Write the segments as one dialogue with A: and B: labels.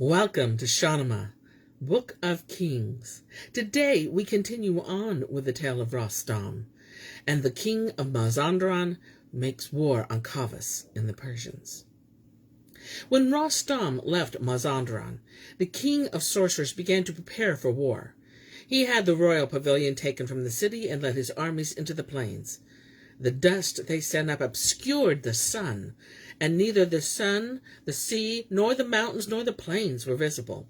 A: Welcome to Shahnameh, Book of Kings. Today we continue on with the tale of Rostam, and the king of Mazanderan makes war on Kavus and the Persians. When Rostam left Mazanderan, the king of sorcerers began to prepare for war. He had the royal pavilion taken from the city and led his armies into the plains. The dust they sent up obscured the sun, and neither the sun, the sea, nor the mountains, nor the plains were visible.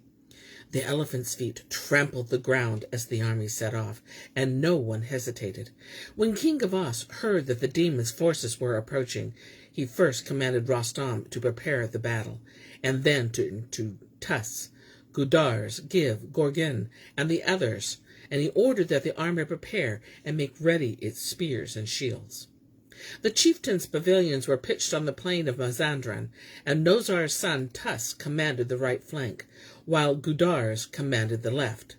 A: The elephants' feet trampled the ground as the army set off, and no one hesitated. When King Kavus heard that the demons' forces were approaching, he first commanded Rostam to prepare the battle, and then to Tus, Gudars, Give, Gorgin, and the others, and he ordered that the army prepare and make ready its spears and shields. The chieftains' pavilions were pitched on the plain of Mazanderan, and Nozar's son Tus commanded the right flank, while Gudars commanded the left.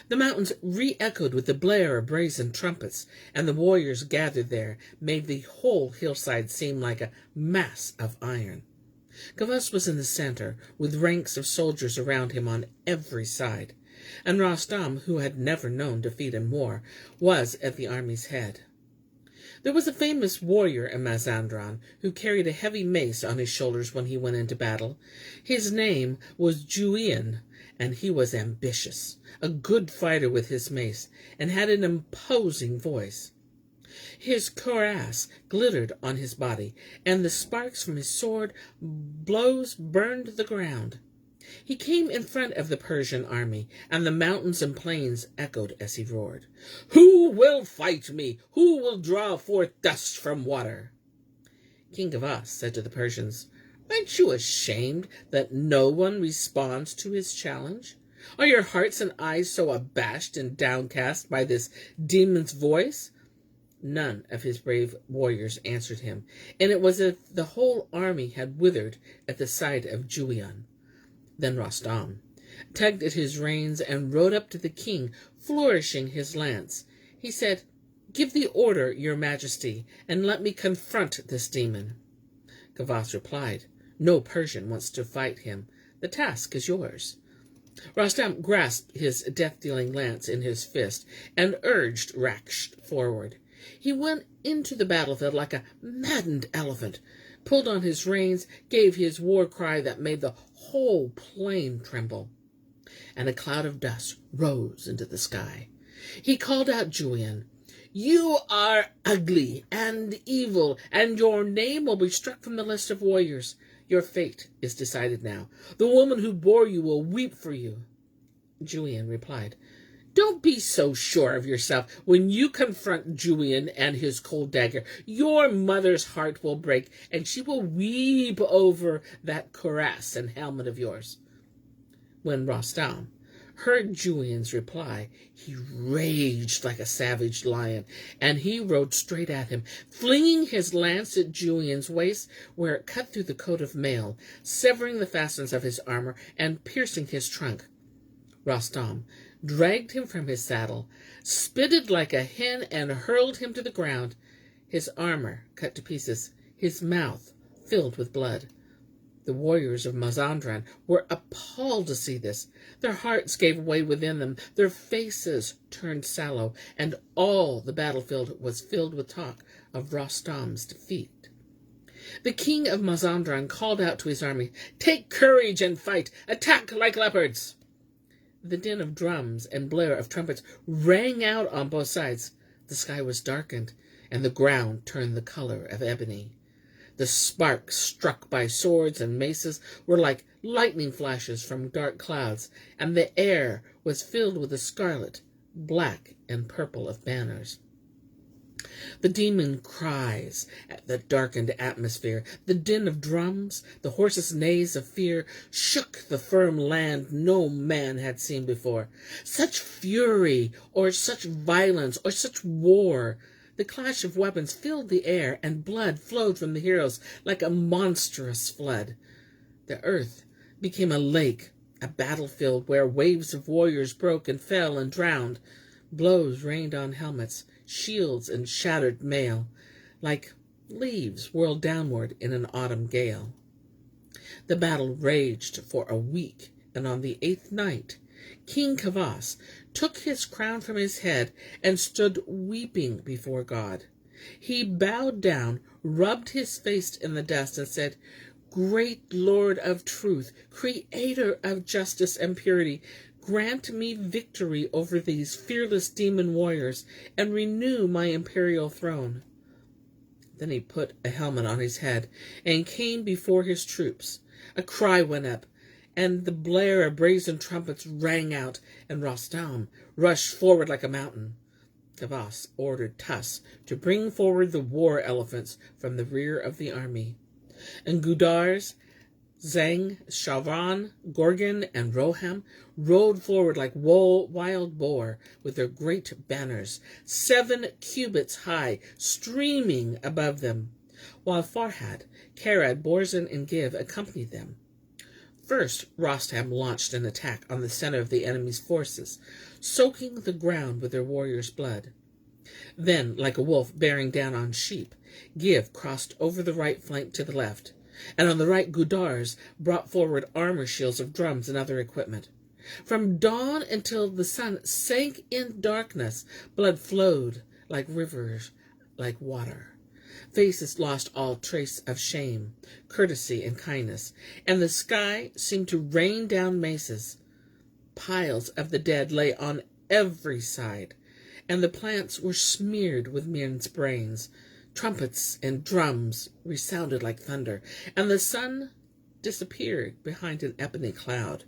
A: The mountains re-echoed with the blare of brazen trumpets, and the warriors gathered there made the whole hillside seem like a mass of iron. Kavus was in the center, with ranks of soldiers around him on every side, and Rostam, who had never known defeat in war, was at the army's head. There was a famous warrior in Mazanderan who carried a heavy mace on his shoulders when he went into battle. His name was Julian, and he was ambitious, a good fighter with his mace, and had an imposing voice. His cuirass glittered on his body, and the sparks from his sword blows burned the ground. He came in front of the Persian army, and the mountains and plains echoed as he roared, "Who will fight me? Who will draw forth dust from water?" King Kavus said to the Persians, "Aren't you ashamed that no one responds to his challenge? Are your hearts and eyes so abashed and downcast by this demon's voice?" None of his brave warriors answered him, and it was as if the whole army had withered at the sight of Julian. Then Rostam tugged at his reins and rode up to the king, flourishing his lance. He said, "Give the order, your majesty, and let me confront this demon." Kavus replied, "No Persian wants to fight him. The task is yours." Rostam grasped his death-dealing lance in his fist and urged Raksh forward. He went into the battlefield like a maddened elephant, pulled on his reins, gave his war cry that made the whole plain tremble, and a cloud of dust rose into the sky. He called out Julian, "You are ugly and evil, and your name will be struck from the list of warriors. Your fate is decided now. The woman who bore you will weep for you." Julian replied, "Don't be so sure of yourself. When you confront Julian and his cold dagger, your mother's heart will break, and she will weep over that cuirass and helmet of yours." When Rostam heard Julian's reply, he raged like a savage lion, and he rode straight at him, flinging his lance at Julian's waist, where it cut through the coat of mail, severing the fastenings of his armor and piercing his trunk. Rostam dragged him from his saddle, spitted like a hen, and hurled him to the ground, his armor cut to pieces, his mouth filled with blood. The warriors of Mazanderan were appalled to see this. Their hearts gave way within them, their faces turned sallow, and all the battlefield was filled with talk of Rostam's defeat. The king of Mazanderan called out to his army, "Take courage and fight! Attack like leopards!" The din of drums and blare of trumpets rang out on both sides. The sky was darkened, and the ground turned the color of ebony. The sparks struck by swords and maces were like lightning flashes from dark clouds, and the air was filled with the scarlet, black, and purple of banners. The demon cries at the darkened atmosphere. The din of drums, the horses' neighs of fear, shook the firm land no man had seen before. Such fury, or such violence, or such war! The clash of weapons filled the air, and blood flowed from the heroes like a monstrous flood. The earth became a lake, a battlefield where waves of warriors broke and fell and drowned. Blows rained on helmets, shields, and shattered mail, like leaves whirled downward in an autumn gale. The battle raged for a week And on the 8th night, King Kavus took his crown from his head and stood weeping before God. He bowed down, rubbed his face in the dust, and said, "Great Lord of truth, creator of justice and purity, grant me victory over these fearless demon warriors and renew my imperial throne." Then he put a helmet on his head and came before his troops. A cry went up, and the blare of brazen trumpets rang out, and Rostam rushed forward like a mountain. Kavus ordered Tus to bring forward the war elephants from the rear of the army. And Gudars, Zang, Shavran, Gorgon, and Roham rode forward like wild boar with their great banners, 7 cubits high, streaming above them, while Farhad, Karad, Borzan, and Giv accompanied them. First, Rostam launched an attack on the center of the enemy's forces, soaking the ground with their warriors' blood. Then, like a wolf bearing down on sheep, Giv crossed over the right flank to the left, and on the right Gudars brought forward armor shields of drums and other equipment. From dawn until the sun sank in darkness, blood flowed like rivers, like water. Faces lost all trace of shame, courtesy, and kindness, and the sky seemed to rain down maces. Piles of the dead lay on every side, and the plants were smeared with men's brains. Trumpets and drums resounded like thunder, and the sun disappeared behind an ebony cloud.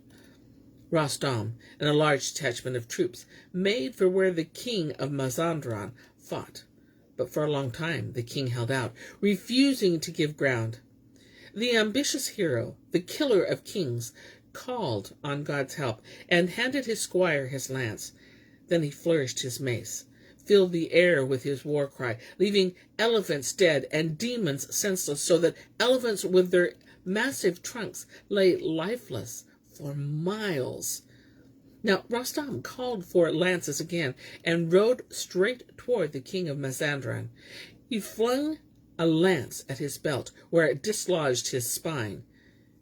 A: Rostam and a large detachment of troops made for where the king of Mazanderan fought. But for a long time the king held out, refusing to give ground. The ambitious hero, the killer of kings, called on God's help and handed his squire his lance. Then he flourished his mace, filled the air with his war cry, leaving elephants dead and demons senseless, so that elephants with their massive trunks lay lifeless for miles. Now Rostam called for lances again and rode straight toward the king of Mazanderan. He flung a lance at his belt, where it dislodged his spine.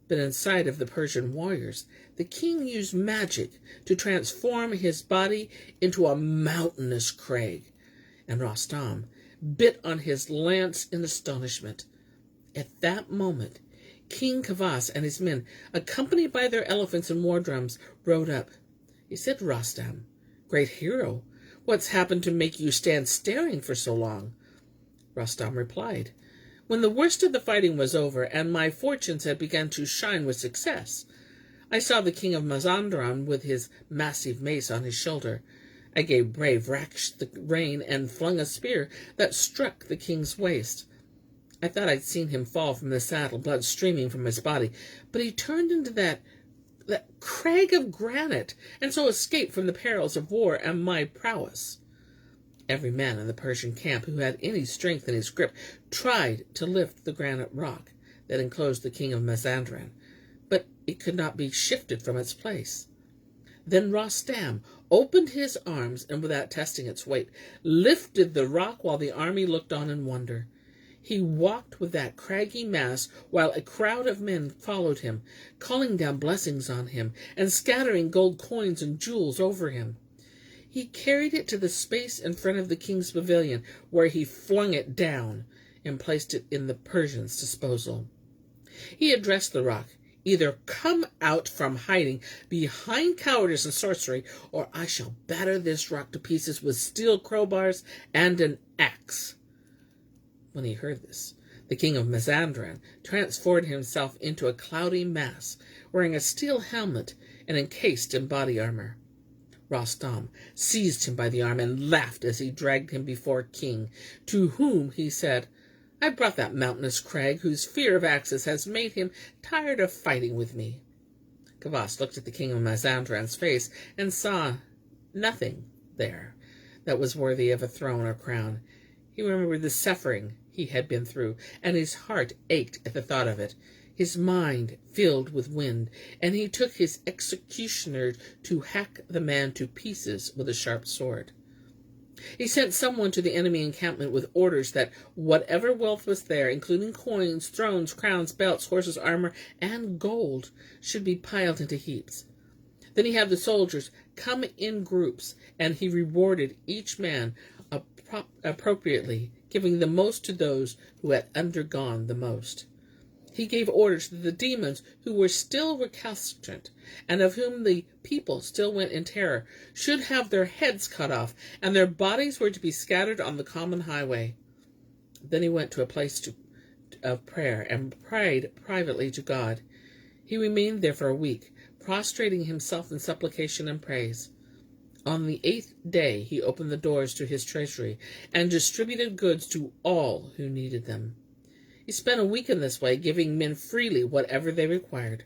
A: But inside of the Persian warriors, the king used magic to transform his body into a mountainous crag, and Rostam bit on his lance in astonishment. At that moment, King Kavus and his men, accompanied by their elephants and war drums, rode up. He said to Rostam, "Great hero, what's happened to make you stand staring for so long?" Rostam replied, "When the worst of the fighting was over and my fortunes had begun to shine with success, I saw the king of Mazanderan with his massive mace on his shoulder. I gave brave Raksh the rein and flung a spear that struck the king's waist. I thought I'd seen him fall from the saddle, blood streaming from his body, but he turned into that crag of granite, and so escaped from the perils of war and my prowess." Every man in the Persian camp who had any strength in his grip tried to lift the granite rock that enclosed the king of Mazanderan, but it could not be shifted from its place. Then Rostam opened his arms and, without testing its weight, lifted the rock while the army looked on in wonder. He walked with that craggy mass while a crowd of men followed him, calling down blessings on him and scattering gold coins and jewels over him. He carried it to the space in front of the king's pavilion, where he flung it down and placed it in the Persians' disposal. He addressed the rock, "Either come out from hiding behind cowardice and sorcery, or I shall batter this rock to pieces with steel crowbars and an axe." When he heard this, the king of Mazanderan transformed himself into a cloudy mass, wearing a steel helmet and encased in body armor. Rostam seized him by the arm and laughed as he dragged him before King, to whom he said, "I brought that mountainous crag whose fear of axes has made him tired of fighting with me." Kavus looked at the king of Mazanderan's face and saw nothing there that was worthy of a throne or crown. He remembered the suffering he had been through, and his heart ached at the thought of it. His mind filled with wind, and he took his executioner to hack the man to pieces with a sharp sword. He sent someone to the enemy encampment with orders that whatever wealth was there, including coins, thrones, crowns, belts, horses, armor, and gold, should be piled into heaps. Then he had the soldiers come in groups, and he rewarded each man appropriately, giving the most to those who had undergone the most. He gave orders that the demons who were still recalcitrant, and of whom the people still went in terror, should have their heads cut off, and their bodies were to be scattered on the common highway. Then he went to a place of prayer and prayed privately to God. He remained there for a week, prostrating himself in supplication and praise. On the 8th day he opened the doors to his treasury and distributed goods to all who needed them. He spent a week in this way, giving men freely whatever they required.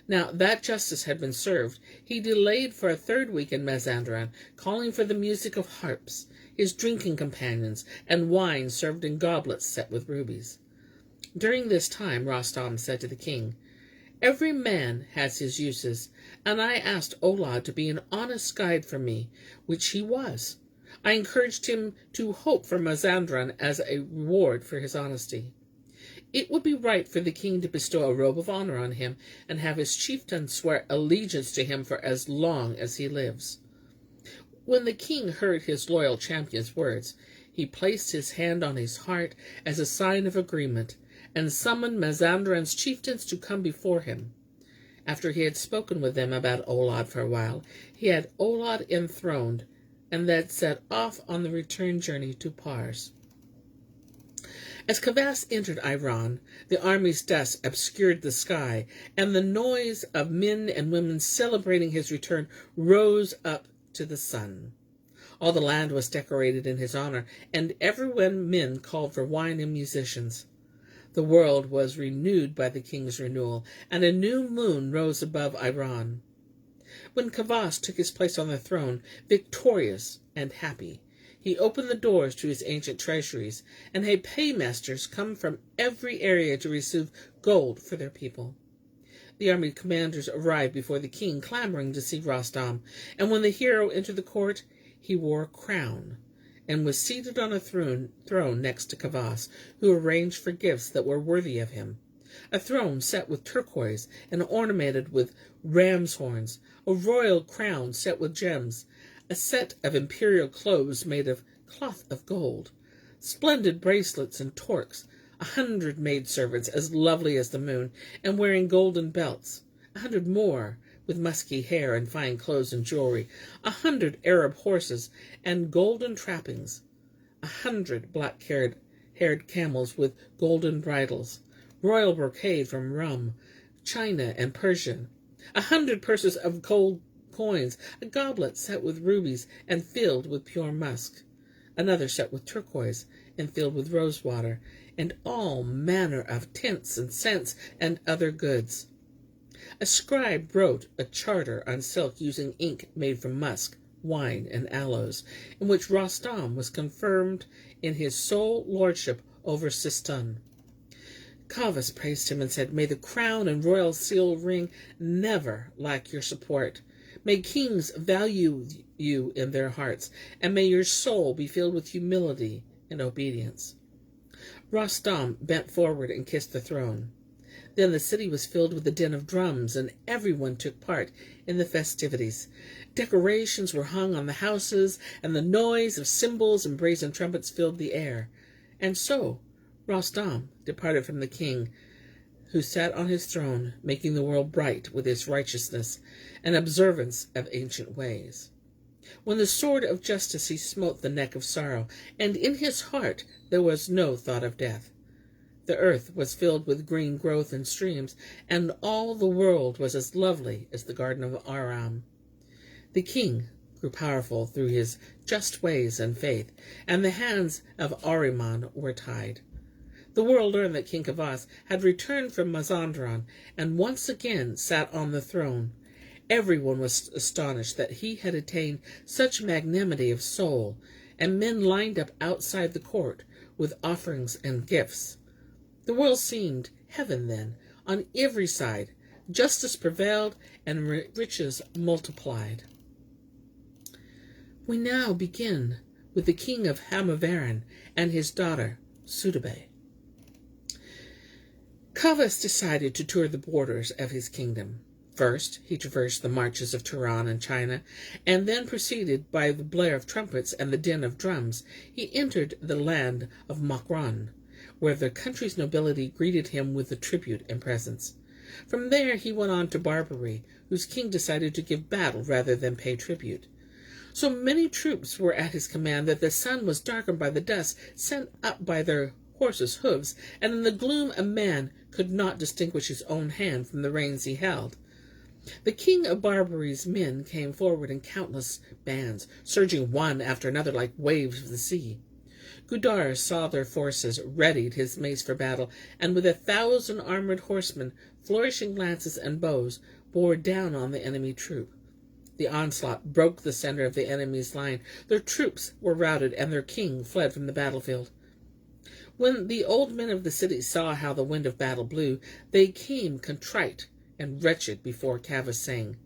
A: Now that justice had been served, he delayed for a 3rd week in Mazanderan, calling for the music of harps, his drinking companions, and wine served in goblets set with rubies. During this time Rostam said to the king, "Every man has his uses, and I asked Olad to be an honest guide for me, which he was. I encouraged him to hope for Mazanderan as a reward for his honesty. It would be right for the king to bestow a robe of honor on him and have his chieftains swear allegiance to him for as long as he lives." When the king heard his loyal champion's words, he placed his hand on his heart as a sign of agreement, and summoned Mazanderan's chieftains to come before him. After he had spoken with them about Olad for a while, he had Olad enthroned, and then set off on the return journey to Pars. As Kavus entered Iran, the army's dust obscured the sky, and the noise of men and women celebrating his return rose up to the sun. All the land was decorated in his honor, and everywhere men called for wine and musicians. The world was renewed by the king's renewal, and a new moon rose above Iran. When Kavus took his place on the throne, victorious and happy, he opened the doors to his ancient treasuries, and had paymasters come from every area to receive gold for their people. The army commanders arrived before the king, clamoring to see Rostam, and when the hero entered the court, he wore a crown, and was seated on a throne next to Kavus, who arranged for gifts that were worthy of him. A throne set with turquoise and ornamented with ram's horns, a royal crown set with gems, a set of imperial clothes made of cloth of gold, splendid bracelets and torques, 100 maidservants as lovely as the moon, and wearing golden belts, 100 more with musky hair and fine clothes and jewelry, 100 Arab horses and golden trappings, 100 black-haired camels with golden bridles, royal brocade from Rum, China, and Persia, 100 purses of gold coins, a goblet set with rubies and filled with pure musk, another set with turquoise and filled with rosewater, and all manner of tints and scents and other goods. A scribe wrote a charter on silk using ink made from musk, wine, and aloes, in which Rostam was confirmed in his sole lordship over Sistan. Kavus praised him and said, "May the crown and royal seal ring never lack your support. May kings value you in their hearts, and may your soul be filled with humility and obedience." Rostam bent forward and kissed the throne. Then the city was filled with the din of drums, and everyone took part in the festivities. Decorations were hung on the houses, and the noise of cymbals and brazen trumpets filled the air. And so Rostam departed from the king, who sat on his throne, making the world bright with his righteousness and observance of ancient ways. When the sword of justice he smote the neck of sorrow, and in his heart there was no thought of death. The earth was filled with green growth and streams, and all the world was as lovely as the garden of Aram. The king grew powerful through his just ways and faith, and the hands of Ahriman were tied. The world learned that King Kavus had returned from Mazanderan and once again sat on the throne. Everyone was astonished that he had attained such magnanimity of soul, and men lined up outside the court with offerings and gifts. The world seemed heaven then. On every side, justice prevailed and riches multiplied. We now begin with the king of Mazanderan and his daughter, Sudabeh. Kavus decided to tour the borders of his kingdom. First, he traversed the marches of Turan and China, and then, preceded by the blare of trumpets and the din of drums, he entered the land of Makran, where the country's nobility greeted him with the tribute and presents. From there he went on to Barbary, whose king decided to give battle rather than pay tribute. So many troops were at his command that the sun was darkened by the dust sent up by their horses' hoofs, and in the gloom a man could not distinguish his own hand from the reins he held. The king of Barbary's men came forward in countless bands, surging one after another like waves of the sea. Gudar saw their forces, readied his mace for battle, and with 1,000 armored horsemen, flourishing lances and bows, bore down on the enemy troop. The onslaught broke the center of the enemy's line. Their troops were routed, and their king fled from the battlefield. When the old men of the city saw how the wind of battle blew, they came contrite and wretched before Kavus, saying,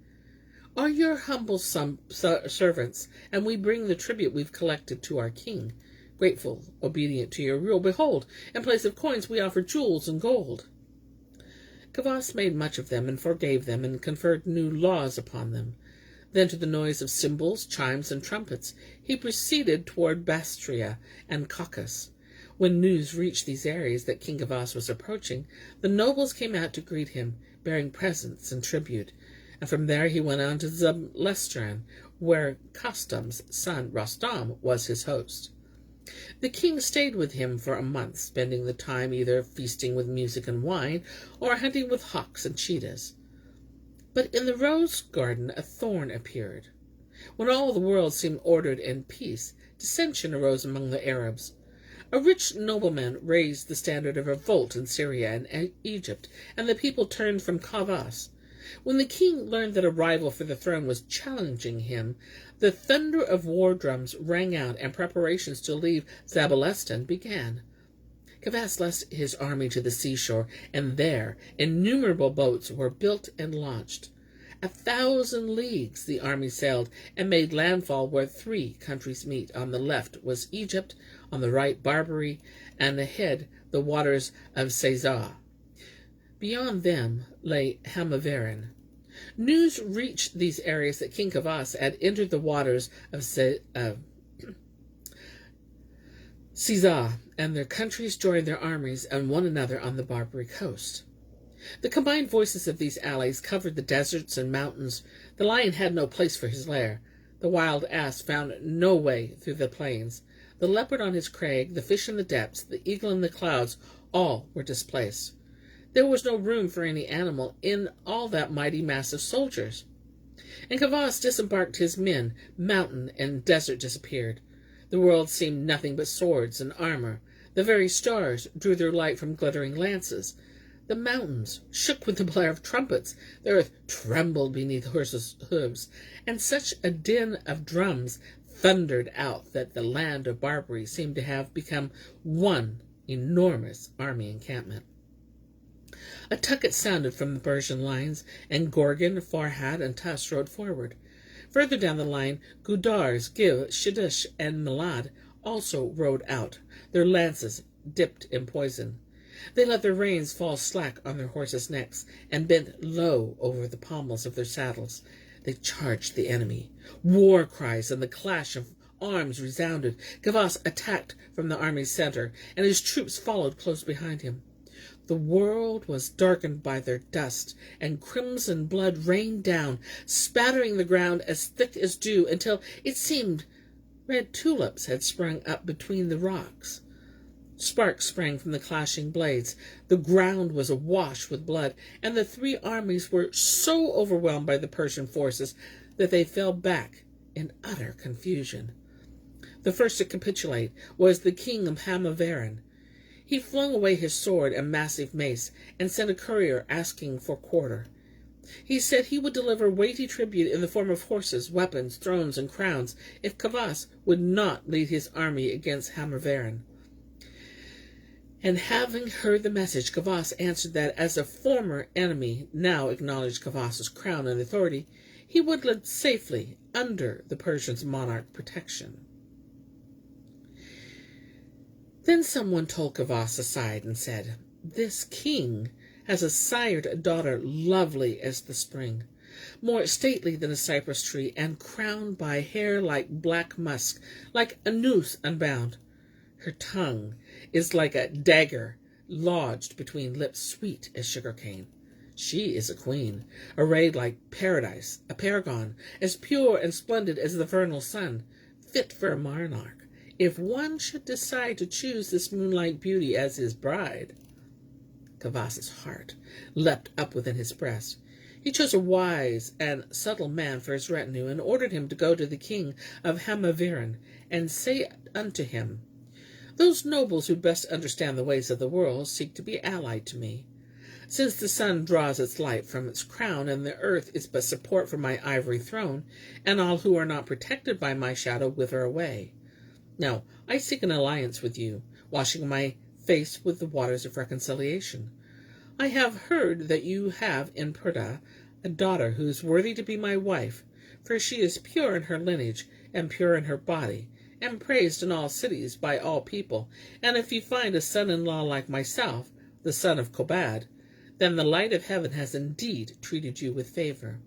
A: "Are your humble servants, and we bring the tribute we've collected to our king, grateful, obedient to your rule. Behold, in place of coins we offer jewels and gold." Kavus made much of them and forgave them and conferred new laws upon them. Then, to the noise of cymbals, chimes, and trumpets, he proceeded toward Bastria and Caucasus. When news reached these areas that King Kavus was approaching, the nobles came out to greet him, bearing presents and tribute, and from there he went on to Scholastica, where Rostam's son Rostam was his host. The king stayed with him for a month, spending the time either feasting with music and wine, or hunting with hawks and cheetahs. But in the rose garden a thorn appeared. When all the world seemed ordered in peace, dissension arose among the Arabs. A rich nobleman raised the standard of revolt in Syria and Egypt, and the people turned from Kavus. When the king learned that a rival for the throne was challenging him, the thunder of war drums rang out, and preparations to leave Zabalestan began. Kavus led his army to the seashore, and there innumerable boats were built and launched. 1,000 leagues the army sailed, and made landfall where 3 countries meet. On the left was Egypt, on the right Barbary, and ahead the waters of Cesar. Beyond them lay Mazanderan. News reached these areas that King Kavus had entered the waters of Cesar, and their countries joined their armies and one another on the Barbary coast. The combined voices of these allies covered the deserts and mountains. The lion had no place for his lair. The wild ass found no way through the plains. The leopard on his crag, the fish in the depths, the eagle in the clouds, all were displaced. There was no room for any animal in all that mighty mass of soldiers. And Kavus disembarked his men. Mountain and desert disappeared. The world seemed nothing but swords and armor. The very stars drew their light from glittering lances. The mountains shook with the blare of trumpets. The earth trembled beneath horses' hooves, and such a din of drums thundered out that the land of Barbary seemed to have become one enormous army encampment. A tucket sounded from the Persian lines, and Gorgon, Farhad, and Tuss rode forward. Further down the line, Gudars, Gil, Shiddush, and Milad also rode out, their lances dipped in poison. They let their reins fall slack on their horses' necks, and bent low over the pommels of their saddles. They charged the enemy. War cries and the clash of arms resounded. Kavus attacked from the army's center, and his troops followed close behind him. The world was darkened by their dust, and crimson blood rained down, spattering the ground as thick as dew, until it seemed red tulips had sprung up between the rocks. Sparks sprang from the clashing blades. The ground was awash with blood, and the 3 armies were so overwhelmed by the Persian forces that they fell back in utter confusion. The first to capitulate was the king of Mazanderan. He flung away his sword and massive mace, and sent a courier asking for quarter. He said he would deliver weighty tribute in the form of horses, weapons, thrones, and crowns if Kavus would not lead his army against Mazanderan. And having heard the message, Kavus answered that as a former enemy now acknowledged Kavus's crown and authority, he would live safely under the Persian's monarch protection. Then someone told Kavus aside and said, "This king has sired a daughter lovely as the spring, more stately than a cypress tree, and crowned by hair like black musk, like a noose unbound. Her tongue is like a dagger lodged between lips sweet as sugar cane. She is a queen, arrayed like paradise, a paragon, as pure and splendid as the vernal sun, fit for a monarch, if one should decide to choose this moonlight beauty as his bride. Kavus's heart leapt up within his breast. He chose a wise and subtle man for his retinue, and ordered him to go to the king of Mazanderan, and say unto him, Those nobles who best understand the ways of the world seek to be allied to me. Since the sun draws its light from its crown, and the earth is but support for my ivory throne, and all who are not protected by my shadow wither away. Now I seek an alliance with you, washing my face with the waters of reconciliation. I have heard that you have in Perda a daughter who is worthy to be my wife, for she is pure in her lineage, and pure in her body, and praised in all cities by all people. And if you find a son-in-law like myself, the son of Kobad, then the light of heaven has indeed treated you with favor.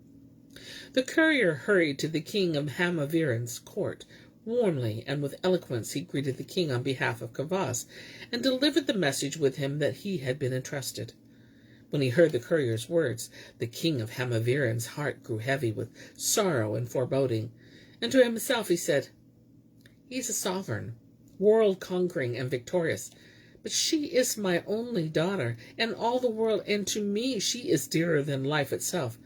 A: The courier hurried to the king of Mazanderan's court. Warmly and with eloquence he greeted the king on behalf of Kavus, and delivered the message with him that he had been entrusted. When he heard the courier's words, the king of Mazanderan's heart grew heavy with sorrow and foreboding, and to himself he said, He is a sovereign, world-conquering and victorious, but she is my only daughter, and all the world, and to me she is dearer than life itself.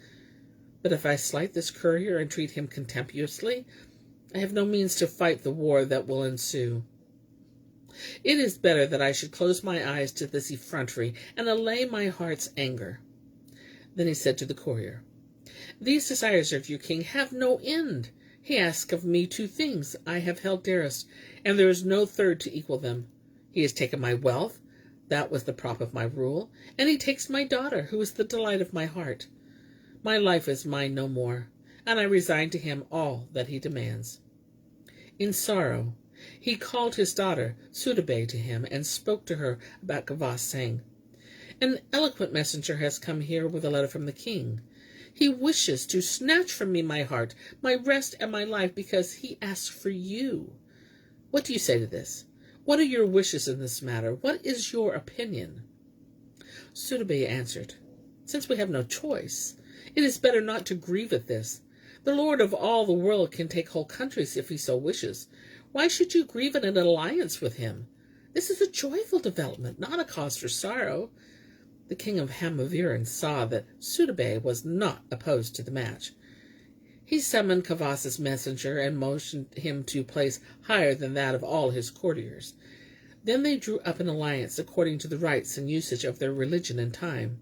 A: But if I slight this courier and treat him contemptuously, I have no means to fight the war that will ensue. It is better that I should close my eyes to this effrontery and allay my heart's anger. Then he said to the courier, These desires of you, king, have no end. He asks of me 2 things I have held dearest, and there is no third to equal them. He has taken my wealth, that was the prop of my rule, and he takes my daughter, who is the delight of my heart. My life is mine no more, and I resign to him all that he demands. In sorrow, he called his daughter Sudabeh to him, and spoke to her about Kavus, saying, An eloquent messenger has come here with a letter from the king. He wishes to snatch from me my heart, my rest, and my life, because he asks for you. What do you say to this? What are your wishes in this matter? What is your opinion? Sudabeh answered, Since we have no choice, it is better not to grieve at this. The Lord of all the world can take whole countries if he so wishes. Why should you grieve at an alliance with him? This is a joyful development, not a cause for sorrow. The king of Mazanderan saw that Sudabeh was not opposed to the match. He summoned Kavus's messenger and motioned him to a place higher than that of all his courtiers. Then they drew up an alliance according to the rites and usage of their religion and time.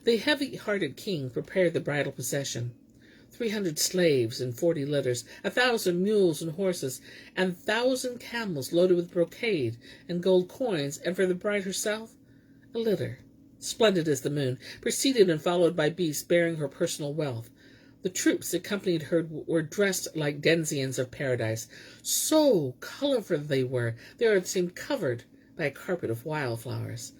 A: The heavy-hearted king prepared the bridal procession. 300 slaves and 40 litters, 1,000 mules and horses, and 1,000 camels loaded with brocade and gold coins, and for the bride herself, a litter, splendid as the moon, preceded and followed by beasts bearing her personal wealth. The troops that accompanied her were dressed like denizens of paradise. So colorful they were, the earth seemed covered by a carpet of wildflowers.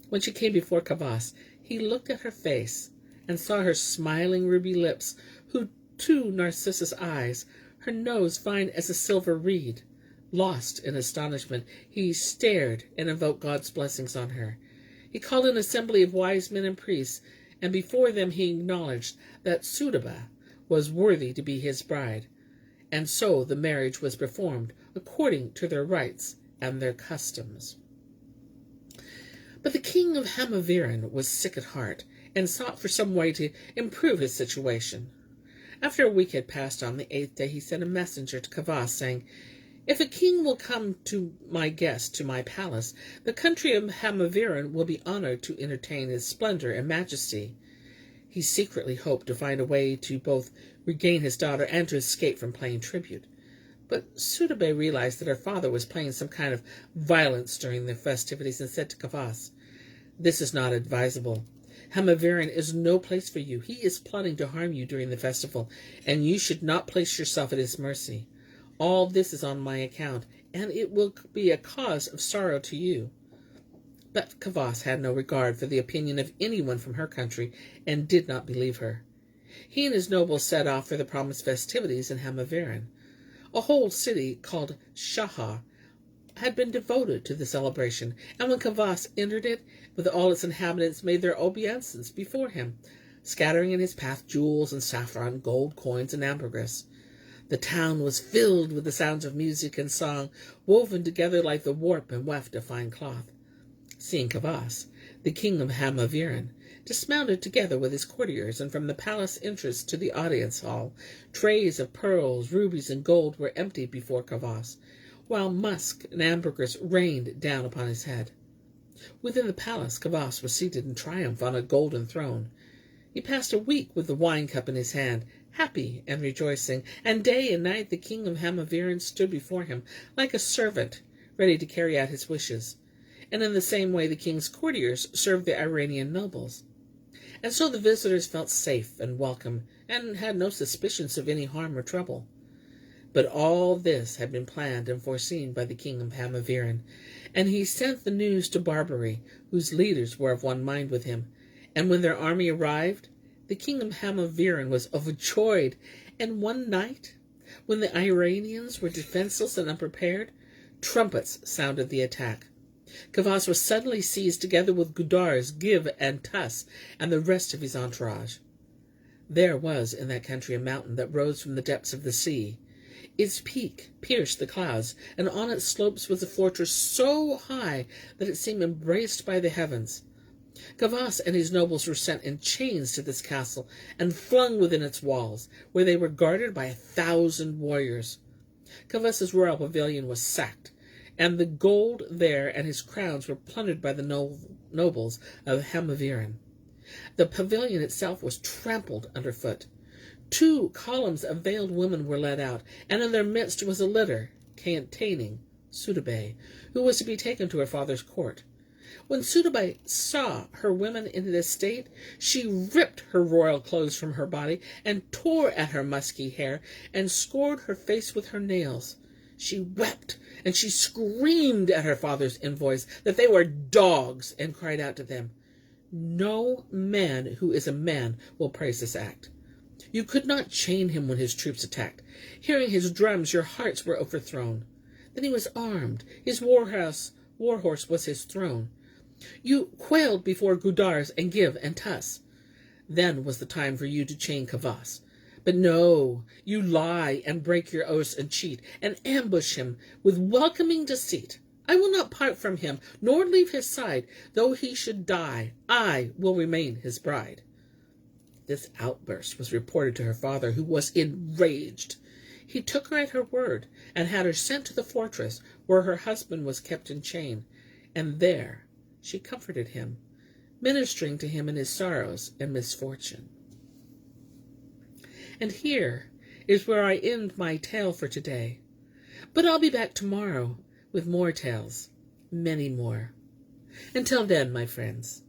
A: When she came before Kavus, he looked at her face and saw her smiling ruby lips, her 2 narcissus eyes, her nose fine as a silver reed. Lost in astonishment, he stared and invoked God's blessings on her. He called an assembly of wise men and priests, and before them he acknowledged that Sudabeh was worthy to be his bride, and so the marriage was performed according to their rites and their customs. But the king of Mazanderan was sick at heart, and sought for some way to improve his situation. After a week had passed, on the 8th day he sent a messenger to Kavus, saying, If a king will come to my guest to my palace, the country of Mazanderan will be honored to entertain his splendor and majesty. He secretly hoped to find a way to both regain his daughter and to escape from paying tribute. But Sudabeh realized that her father was playing some kind of violence during the festivities, and said to Kavus, This is not advisable. Mazanderan is no place for you. He is plotting to harm you during the festival, and you should not place yourself at his mercy. All this is on my account, and it will be a cause of sorrow to you. But Kavus had no regard for the opinion of anyone from her country, and did not believe her. He and his nobles set off for the promised festivities in Hamaviran. A whole city called Shaha had been devoted to the celebration, and when Kavus entered it, with all its inhabitants made their obeisance before him, scattering in his path jewels and saffron, gold coins and ambergris. The town was filled with the sounds of music and song, woven together like the warp and weft of fine cloth. Seeing Kavus, the king of Hamaviran dismounted together with his courtiers, and from the palace entrance to the audience hall, trays of pearls, rubies, and gold were emptied before Kavus, while musk and ambergris rained down upon his head. Within the palace, Kavus was seated in triumph on a golden throne. He passed a week with the wine cup in his hand, happy and rejoicing, and day and night the king of Hamaviran stood before him like a servant, ready to carry out his wishes. And in the same way the king's courtiers served the Iranian nobles. And so the visitors felt safe and welcome, and had no suspicions of any harm or trouble. But all this had been planned and foreseen by the king of Hamaviran, and he sent the news to Barbary, whose leaders were of one mind with him. And when their army arrived, the king of Hamaviran was overjoyed, and one night, when the Iranians were defenseless and unprepared, trumpets sounded the attack. Kavus was suddenly seized together with Gudars, Give, and Tuss, and the rest of his entourage. There was in that country a mountain that rose from the depths of the sea. Its peak pierced the clouds, and on its slopes was a fortress so high that it seemed embraced by the heavens. Kavus and his nobles were sent in chains to this castle, and flung within its walls, where they were guarded by 1,000 warriors. Kavus's royal pavilion was sacked, and the gold there and his crowns were plundered by the nobles of Hamaviran. The pavilion itself was trampled underfoot. 2 columns of veiled women were led out, and in their midst was a litter containing Sudabay, who was to be taken to her father's court. When Sudabay saw her women in this state, she ripped her royal clothes from her body, and tore at her musky hair, and scored her face with her nails. She wept, and she screamed at her father's envoys that they were dogs, and cried out to them, "No man who is a man will praise this act. You could not chain him when his troops attacked. Hearing his drums, your hearts were overthrown. Then he was armed. His war horse was his throne. You quailed before Gudars and Give and Tuss. Then was the time for you to chain Kavus. But no, you lie and break your oaths and cheat, and ambush him with welcoming deceit. I will not part from him, nor leave his side. Though he should die, I will remain his bride." This outburst was reported to her father, who was enraged. He took her at her word, and had her sent to the fortress where her husband was kept in chain, and there she comforted him, ministering to him in his sorrows and misfortune. And here is where I end my tale for today. But I'll be back tomorrow with more tales, many more. Until then, my friends,